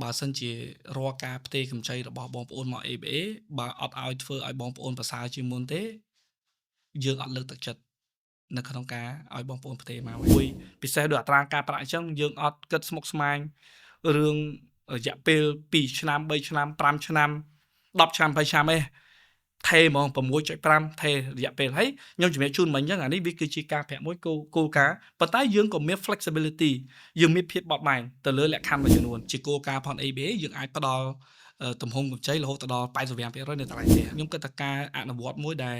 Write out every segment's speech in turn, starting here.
បើសិនជារាល់ការផ្ទេរកម្ចីរបស់បងប្អូនមក ABA បើអត់ឲ្យធ្វើឲ្យបងប្អូនប្រសើរជាងមុនទេយើងអត់លើកទឹកចិត្តនៅក្នុងការឲ្យបងប្អូនផ្ទេរមកមួយពិសេសដោយអត្រាការប្រាក់អញ្ចឹងយើងអត់គិតស្មុគស្មាញរឿងរយៈពេល2ឆ្នាំ3ឆ្នាំ5ឆ្នាំ10ឆ្នាំ20ឆ្នាំឯងថេហ្មង6.5ថេរយៈពេលហើយខ្ញុំជំរាបជូនមិញអញ្ចឹងអានេះវាគឺជាការប្រាក់មួយគោលការណ៍ប៉ុន្តែយើងក៏មាន flexibility យើងមានភាពបត់បែនទៅលើលក្ខខណ្ឌមួយចំនួនជាគោលការណ៍ផង ABA យើងអាចផ្ដល់ទំហំកម្ចីរហូតដល់85%នៅតម្លៃផ្ទះខ្ញុំគិតថាការអនុវត្តមួយដែល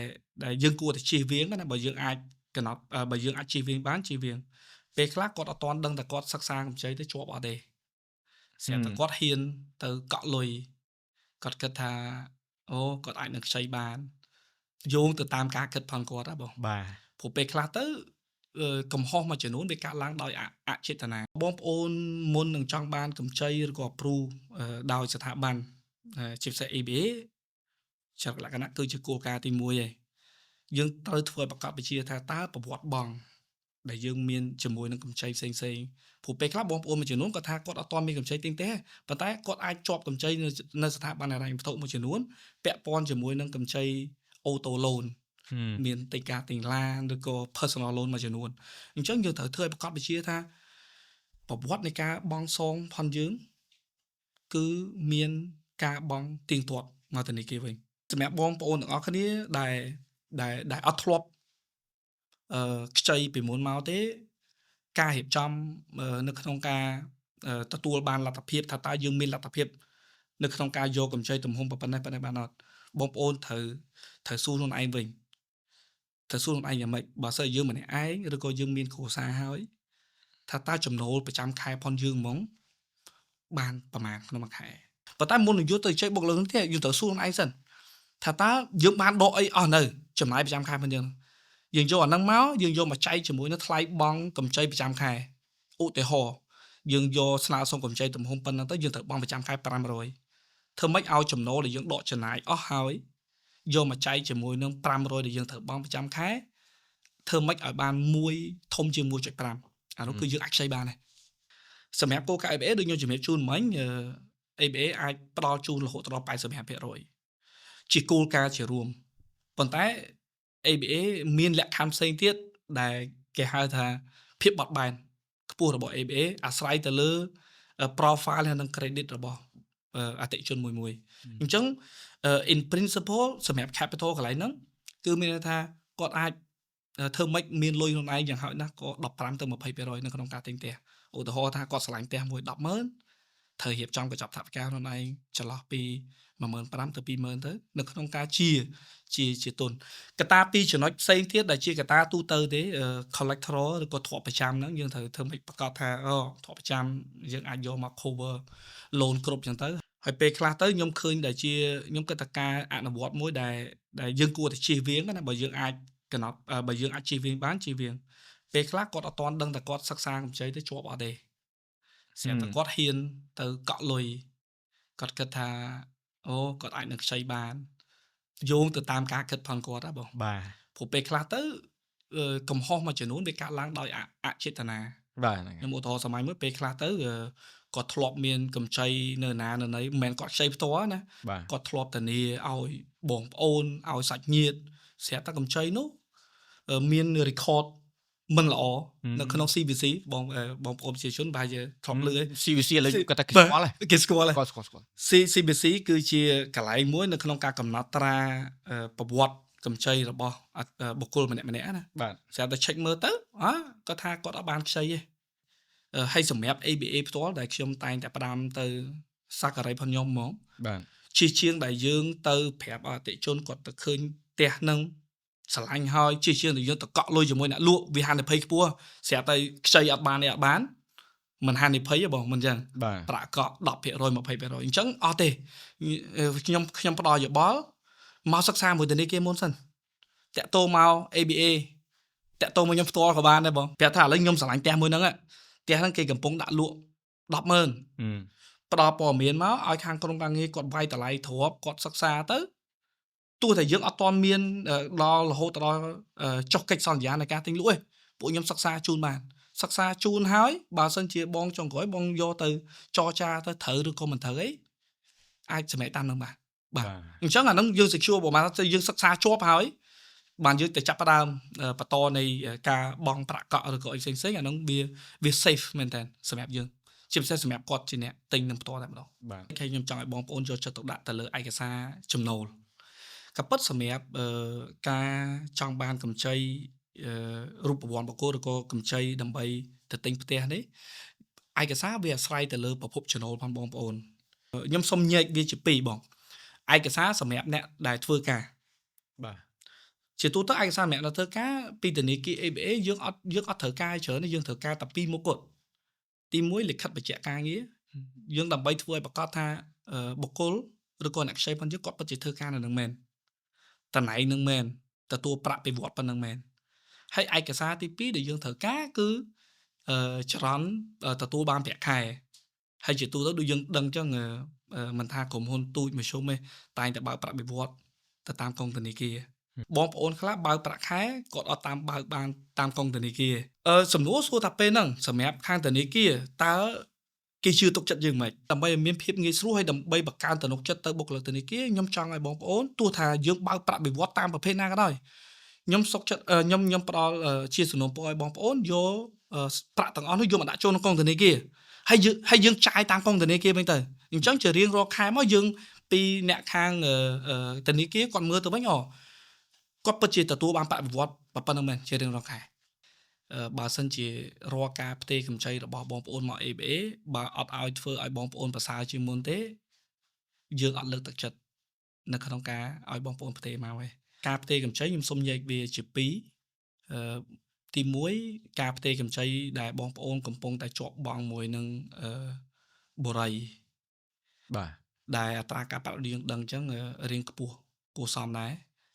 យើងគួរតែជៀសវាងណាបើយើងអាចកំណត់បើយើងអាចជៀសវាងបានជៀសវាងពេលខ្លះគាត់អត់ទាន់ដឹងតែគាត់សិក្សាកម្ចីទៅជាប់អត់ទេស្រាប់តែគាត់ហ៊ានទៅកក់លុយគាត់គិតថាអូគាត់អាចនឹងខ្ចីបានយោងទៅតាមការគិតផងគាត់ណាបងបាទព្រោះពេលខ្លះទៅកំហុសមួយចំនួនវាកាត់ឡើងដោយអចេតនាបងប្អូនមុននឹងចង់បានកម្ចីឬក៏ approve ដោយស្ថាប័នជាពិសេស ABA ចរិតលក្ខណៈគឺជាគោលការណ៍ទី1ឯងយើងត្រូវធ្វើឲ្យប្រកបវិជ្ជាថាតើប្រវត្តិបង់ដែលយើងមានជាមួយនឹងកម្ចីផ្សេងព្រោះពេលខ្លះបងប្អូនមួយចំនួនគាត់ថាគាត់អត់ទាន់មានកម្ចីទិញទេប៉ុន្តែគាត់អាចជាប់កម្ចីនៅស្ថាប័នហិរញ្ញវត្ថុមួយចំនួនពាក់ព័ន្ធជាមួយនឹងកម្ចី auto loan មានទិញការទិញឡានឬក៏ personal loan មួយចំនួនអញ្ចឹងយើងត្រូវធ្វើឲ្យប្រកបវិជ្ជាថាប្រវត្តិនៃការបង់សងផងយើងគឺមានការបង់ទៀងទាត់មកធនាគារវិញសម្រាប់បងប្អូនទាំងអស់គ្នាដែលអត់ធ្លាប់ខ្ចីពីមុនមកទេការរៀបចំនៅក្នុងការទទួលបានលទ្ធភាពថាតើយើងមានលទ្ធភាពនៅក្នុងការយកកម្ចីទំហំប៉ុណ្ណេះបានអត់បងប្អូនត្រូវសួរខ្លួនឯងវិញត្រូវសួរខ្លួនឯងយ៉ាងម៉េចបើសិនយើងម្នាក់ឯងឬក៏យើងមានគ្រួសារហើយថាតើចំណូលប្រចាំខែផងយើងហ្មងបានប្រមាណក្នុងមួយខែប៉ុន្តែមុននឹងយកទៅចែកបុកលើនោះទេយើងត្រូវសួរខ្លួនឯងសិនថាតើយើងបានដកអីអស់នៅចំណាយប្រចាំខែផងយើងយកអាហ្នឹងមកយើងយកមកចែកជាមួយនឹងថ្លៃបង់កម្ចីប្រចាំខែឧទាហរណ៍យើងយកស្នើសុំកម្ចីទំហំប៉ុណ្ណឹងទៅយើងត្រូវបង់ប្រចាំខែ500ធ្វើម៉េចឲ្យចំណូលដែលយើងដកចំណាយអស់ហើយយកមកចែកជាមួយនឹង500ដែលយើងត្រូវបង់ប្រចាំខែធ្វើម៉េចឲ្យបាន1ធំជាង 1.5 អានោះគឺយើងអាចខ្ចីបានដែរសម្រាប់គោលការណ៍ ABA ដូចខ្ញុំជំរាបជូនមិញ ABA អាចផ្ដល់ជូនរហូតដល់ 85% ជាគោលការណ៍ជារួមប៉ុន្តែ ABA មានលក្ខខណ្ឌផ្សេងទៀតដែលគេហៅថាភាពបត់បែនខ្ពស់របស់ ABA អាស្រ័យទៅលើ profile និង credit របស់អតិថិជនមួយអញ្ចឹង in principle សម្រាប់ capital កន្លែងហ្នឹងគឺមានន័យថាគាត់អាចធ្វើម៉េចមានលុយខ្លួនឯងយ៉ាងហោចណាស់ក៏15ទៅ20% នៅក្នុងការទិញផ្ទះឧទាហរណ៍ថាគាត់ឆ្លាញ់ផ្ទះមួយ 100000 ត្រូវរៀបចំកញ្ចប់ថវិកាខ្លួនឯងចន្លោះពី 15,000 ទៅ 20,000 ទៅនៅក្នុងការជាទុនកត្តាពីរចំណុចផ្សេងទៀតដែលជាកត្តាទូទៅទេ collateral ឬក៏ទ្រព្យប្រចាំហ្នឹងយើងត្រូវធ្វើម៉េចប្រកាសថាទ្រព្យប្រចាំយើងអាចយកមក cover loan គ្រប់ចឹងទៅហើយពេលខ្លះទៅខ្ញុំឃើញដែលជាខ្ញុំគិតថាការអនុវត្តមួយដែលយើងគួរតែជៀសវាងណាបើយើងអាចកំណត់បើយើងអាចជៀសវាងបានជៀសវាងពេលខ្លះគាត់អត់ទាន់ដឹងតែគាត់សិក្សាកម្ចីទៅជាប់អត់ទេស្រាប់តែគាត់ហ៊ានទៅកក់លុយគាត់គិតថាអូគាត់អាចនឹងខ្ចីបានយោងទៅតាមការគិតផងគាត់ណាបងបាទព្រោះពេលខ្លះទៅកំហុសមួយចំនួនវាកាត់ឡើងដោយអចេតនាបាទខ្ញុំឧទាហរណ៍សម័យមួយពេលខ្លះទៅគាត់ធ្លាប់មានកម្ចីនៅណានៅណីមិនមែនគាត់ខ្ចីផ្ទាល់ណាគាត់ធ្លាប់ធានាឲ្យបងប្អូនឲ្យសាច់ញាតិស្រាប់តែកម្ចីនោះមាន record មិនល្អនៅក្នុង CVC បងប្អូនប្រជាជនបែរជាធ្លាប់លឺ CVC ឥឡូវគាត់តែគេស្គាល់ហើយគេស្គាល់ហើយគាត់ស្គាល់ CVC គឺជាកន្លែងមួយនៅក្នុងការកំណត់ត្រាប្រវត្តិកម្ចីរបស់បុគ្គលម្នាក់ៗណាបាទស្រាប់តែ check មើលទៅគាត់ថាគាត់អត់បានខ្ចីទេហើយសម្រាប់ ABA ផ្ទាល់ដែលខ្ញុំតែងតែផ្ដាំទៅសាការីផងខ្ញុំហ្មងបាទជាងដែលយើងទៅប្រាប់អតិថិជនគាត់ទៅឃើញផ្ទះនឹងស្រឡាញ់ហើយជាងដែលយើងទៅកក់លុយជាមួយអ្នកលក់វាហានិភ័យខ្ពស់ស្រាប់តែខ្ចីអត់បានទេអត់បានមិនហានិភ័យទេបងមិនអញ្ចឹងប្រាក់កក់ 10% 20% អញ្ចឹងអត់ទេខ្ញុំផ្ដល់យោបល់មកសិក្សាមួយធនាគារមុនសិនតាក់ទងមក ABA តាក់ទងមកខ្ញុំផ្ទាល់ក៏បានដែរបងប្រាប់ថាឥឡូវខ្ញុំស្រឡាញ់ផ្ទះមួយហ្នឹងផ្ទះហ្នឹងគេកំពុងដាក់លក់ 100000 ផ្ដល់ព័ត៌មានមកឲ្យខាងក្រុមការងារគាត់វាយតម្លៃទ្រព្យគាត់សិក្សាទៅទោះតែយើងអត់ទាន់មានដល់រហូតដល់ចុះកិច្ចសន្យានៃការទិញលក់ទេពួកខ្ញុំសិក្សាជូនបាន សិក្សាជូនហើយបើសិនជាបងចុងក្រោយបងយកទៅចរចាទៅត្រូវឬក៏មិនត្រូវអីអាចសម្រេចតាមនឹងបាទអញ្ចឹងអានឹងយើង secure ប្រហែលទៅយើងសិក្សាជាប់ហើយបានយើងទៅចាប់ផ្ដើមបន្តនៃការបង់ប្រាក់កក់ឬក៏អីផ្សេងៗអានឹងវា safe មែនតើសម្រាប់យើងជាពិសេសសម្រាប់គាត់ជាអ្នកទិញនឹងផ្ទាល់តែម្ដងបាទខ្ញុំចង់ឲ្យបងប្អូនយកចិត្តទុកដាក់ទៅលើឯកសារចំណូលក៏ពិតសម្រាប់ការចង់បានកម្ចីរូបវ័ន្តបកគោឬក៏កម្ចីដើម្បីទៅទិញផ្ទះនេះឯកសារវាអាស្រ័យទៅលើប្រភពចំណូលផងបងប្អូនខ្ញុំសុំញែកវាជាពីរបងឯកសារសម្រាប់អ្នកដែលធ្វើការបាទជាទូទៅឯកសារសម្រាប់អ្នកធ្វើការពីធនាគារ ABA យើងអត់ត្រូវការច្រើនយើងត្រូវការតែពីរមុខគាត់ទី1លិខិតបញ្ជាក់ការងារយើងដើម្បីធ្វើឲ្យប្រកាសថាបុគ្គលឬក៏អ្នកខ្ចីផងយើងគាត់ពិតជាធ្វើការនៅនឹងមែនតំណែងនឹងមែនទទួលប្រាក់ពីវត្តប៉ុណ្្នឹងមែនហើយឯកសារទី2ដែលយើងត្រូវការគឺចរន្តទទួលបានប្រាក់ខែហើយជាទូទៅដូចយើងដឹងចឹងមិនថាក្រុមហ៊ុនទូចមធ្យមទេតែងតែបើកប្រាក់បៀវត្សទៅតាមកងធនាគារបងប្អូនខ្លះបើកប្រាក់ខែគាត់អត់តាមបើកបានតាមកងធនាគារសំណួរសួរថាពេលហ្នឹងសម្រាប់ខាងធនាគារតើគេជឿទុកចិត្តយើងមិនដើម្បីឲ្យមានភាពងាយស្រួលហើយដើម្បីបង្កើនទំនុកចិត្តទៅបុគ្គលិកធនាគារខ្ញុំចង់ឲ្យបងប្អូនទោះថាយើងបើកប្រាក់បៀវត្សតាមប្រភេទណាក៏ដោយខ្ញុំសុខចិត្តខ្ញុំផ្ដល់ជាសំណូមពរឲ្យបងប្អូនយកប្រាក់ទាំងអស់នោះយកមកដាក់ចូលក្នុងកងធនាគារហើយយើងចាយតាមកងធនាគារវិញទៅអញ្ចឹងជារៀងរាល់ខែមកយើងពីអ្នកខាងធនាគារគាត់មើលទៅវិញគាត់ពិតជាទទួលបានប្រាក់បៀវត្សប៉ុណ្្នឹងមែនជារៀងរាល់ខែបើសិនជារាល់ការផ្ទេរកម្ចីរបស់បងប្អូនមក ABA បើអត់ឲ្យធ្វើឲ្យបងប្អូនប្រសើរជាងមុនទេយើងអត់លើកទឹកចិត្តនៅក្នុងការឲ្យបងប្អូនផ្ទេរមកទេការផ្ទេរកម្ចីខ្ញុំសូមញែកវាជាពីរទី1ការផ្ទេរកម្ចីដែលបងប្អូនកំពុងតែជាប់បង់មួយនឹងបូរីបាទដែលអត្រាការប្រាក់យើងដឹងអញ្ចឹងរៀងខ្ពស់គួរសមដែរ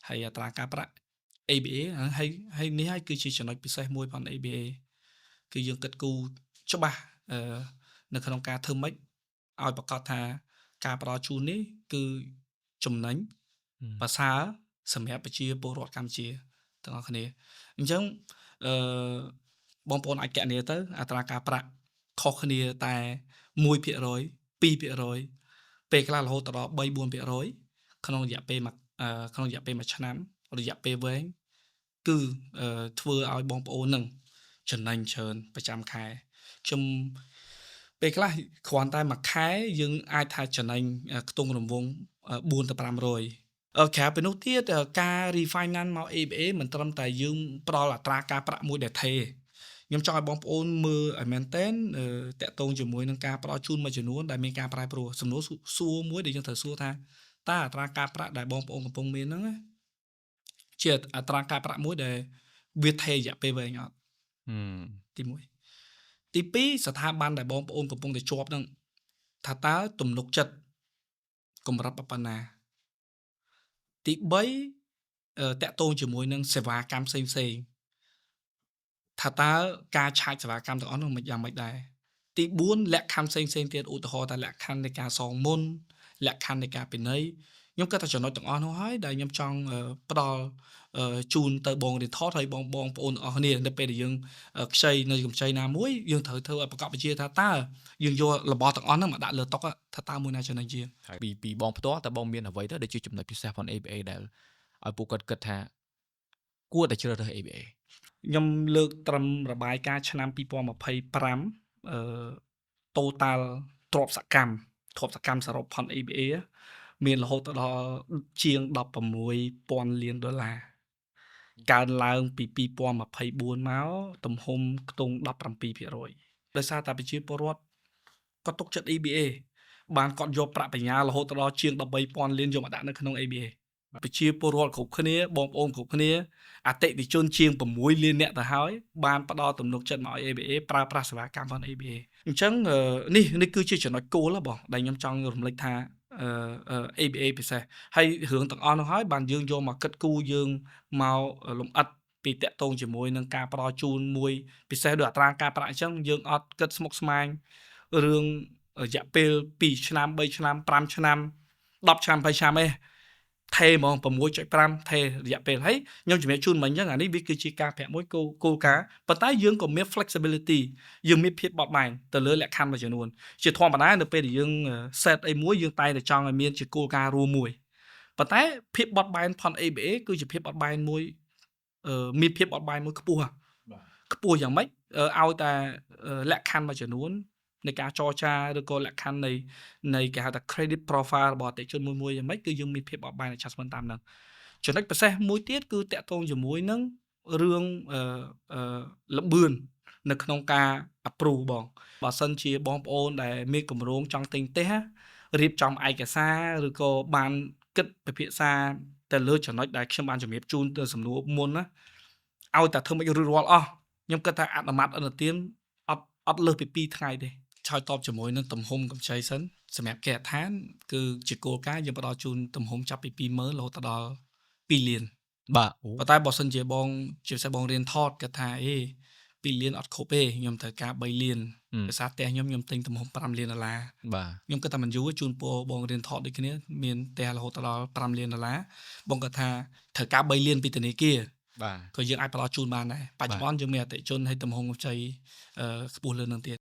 ហើយអត្រាការប្រាក់ ABA ហើយនេះហើយគឺជាចំណុចពិសេសមួយផង ABA គឺយើងគិតគូរច្បាស់នៅក្នុងការធ្វើម៉េចឲ្យប្រកាសថាការផ្ដល់ជូននេះគឺចំណេញប្រសើរសម្រាប់ប្រជាពលរដ្ឋកម្ពុជាទាំងអស់គ្នាអញ្ចឹងបងប្អូនអាចកណនីទៅអត្រាការប្រាក់ខុសគ្នាតែ1% 2%ពេលខ្លះរហូតដល់ 3-4% ក្នុងរយៈពេលមួយឆ្នាំរយៈពេលវែងគឺធ្វើឲ្យបងប្អូននឹងចំណេញច្រើនប្រចាំខែខ្ញុំពេលខ្លះគ្រាន់តែមួយខែយើងអាចថាចំណេញខ្ទង់រង្វង់ 4-500 ក្រៅពីនោះទៀតការ refinance មក ABA មិនត្រឹមតែយើងផ្ដល់អត្រាការប្រាក់មួយដែលថេខ្ញុំចង់ឲ្យបងប្អូនមើលឲ្យមែនតែនតាក់ទងជាមួយនឹងការផ្ដល់ជូនមួយចំនួនដែលមានការប្រែប្រួលសំណួរសួរមួយដែលយើងត្រូវសួរថាតើអត្រាការប្រាក់ដែលបងប្អូនកំពុងមានហ្នឹងជាអត្រាការប្រាក់មួយដែលវាថេររយៈពេលវែងអត់ទី1ទី2ស្ថាប័នដែលបងប្អូនកំពុងតែជាប់ហ្នឹងថាតើទំនុកចិត្តកម្រិតប៉ុណ្ណាទី3តាក់ទងជាមួយនឹងសេវាកម្មផ្សេងថាតើការឆាចសេវាកម្មទាំងអស់នោះមិនយ៉ាងម៉េចដែរទី4លក្ខខណ្ឌផ្សេងទៀតឧទាហរណ៍ថាលក្ខខណ្ឌនៃការសងមុនលក្ខខណ្ឌនៃការពិន័យខ្ញុំគិតថាចំណុចទាំងអស់នោះហើយដែលខ្ញុំចង់ផ្ដល់ជូនទៅបងរៀនថតហើយបងប្អូនទាំងអស់គ្នានៅពេលដែលយើងខ្ចីនៅកម្ចីណាមួយយើងត្រូវធ្វើឲ្យប្រកបវិជ្ជាថាតើយើងយករបស់ទាំងអស់ហ្នឹងមកដាក់លើតុថាតើមួយណាចំណេញជាងពីបងផ្ទាល់តើបងមានអ្វីទៅដែលជាចំណុចពិសេសផង ABA ដែលឲ្យពួកគាត់គិតថាគួរតែជ្រើសរើស ABA ខ្ញុំលើកត្រឹមរបាយការណ៍ឆ្នាំ2025total ទ្រព្យសកម្មសរុបផន ABA មានរហូតដល់ជាង$16,000 លានកើនឡើងពី2024មកទំហំខ្ទង់ 17% ដោយសារតែប្រជាពលរដ្ឋគាត់ទុកចិត្ត ABA បានគាត់យកប្រាក់បញ្ញើរហូតដល់ជាង$13,000 លានយកមកដាក់នៅក្នុង ABA ប្រជាពលរដ្ឋគ្រប់គ្នាបងប្អូនគ្រប់គ្នាអតិថិជនជាង6 លានអ្នកទៅហើយបានផ្ដល់ទំនុកចិត្តមកឲ្យ ABA ប្រើប្រាស់សេវាកម្មរបស់ ABA អញ្ចឹងនេះគឺជាចំណុចគោលបងដែលខ្ញុំចង់រំលឹកថា ABA ពិសេសហើយរឿងទាំងអស់នោះហើយបានយើងយកមកគិតគូរយើងមកលំអិតពីតាក់ទងជាមួយនឹងការផ្ដល់ជូនមួយពិសេសដោយអត្រាការប្រាក់អញ្ចឹងយើងអត់គិតស្មុគស្មាញរឿងរយៈពេល2ឆ្នាំ3ឆ្នាំ5ឆ្នាំ10ឆ្នាំ20ឆ្នាំទេ ថេហ្មង 6.5 ថេរយៈពេលហើយខ្ញុំជំរាបជូនមិញអញ្ចឹងអានេះវាគឺជាការប្រាក់មួយគោលការណ៍ប៉ុន្តែយើងក៏មាន flexibility យើងមានភាពបត់បែនទៅលើលក្ខខណ្ឌមួយចំនួនជាធម្មតានៅពេលដែលយើង set អីមួយយើងតែងតែចង់ឲ្យមានជាគោលការណ៍រួមមួយប៉ុន្តែភាពបត់បែនផន ABA គឺជាភាពបត់បែនមួយមានភាពបត់បែនមួយខ្ពស់ខ្ពស់យ៉ាងម៉េចឲ្យតែលក្ខខណ្ឌមួយចំនួននៃការចរចាឬក៏លក្ខខណ្ឌនៃគេហៅថា credit profile របស់អតិថិជនមួយយ៉ាងម៉េចគឺយើងមានភាពបត់បែន adjustment តាមហ្នឹងចំណុចពិសេសមួយទៀតគឺតាក់ទងជាមួយនឹងរឿងលម្អឿននៅក្នុងការ approve បងបើសិនជាបងប្អូនដែលមានគម្រោងចង់ទិញផ្ទះរៀបចំឯកសារឬក៏បានគិតពិភាក្សាទៅលើចំណុចដែលខ្ញុំបានជំរាបជូនទៅសំណួរមុនណាឲ្យតែធ្វើមិនរួចរាល់អស់ខ្ញុំគិតថាអនុម័តអនុទានអត់លើសពី2ថ្ងៃទេឆ្លើយតបជាមួយនឹងទំហំកម្ចីសិនសម្រាប់គេដ្ឋានគឺជាគោលការណ៍យើងផ្ដល់ជូនទំហំចាប់ពី20000រហូតដល់2លានបាទប៉ុន្តែបើសិនជាបងជាពិសេសបងរៀនថតគាត់ថា2លានអត់គ្រប់ទេខ្ញុំត្រូវការ3លានភាសាផ្ទះខ្ញុំទិញទំហំ$5លានបាទខ្ញុំគិតថាមិនយូរជូនពរបងរៀនថតដូចគ្នាមានផ្ទះរហូតដល់$5លានបងគាត់ថាត្រូវការ3លានពីធនាគារបាទក៏យើងអាចផ្ដល់ជូនបានដែរបច្ចុប្បន្នយើងមានអតិថិជនឲ្យទំហំកម្ចីខ្ពស់លើនឹងទៀត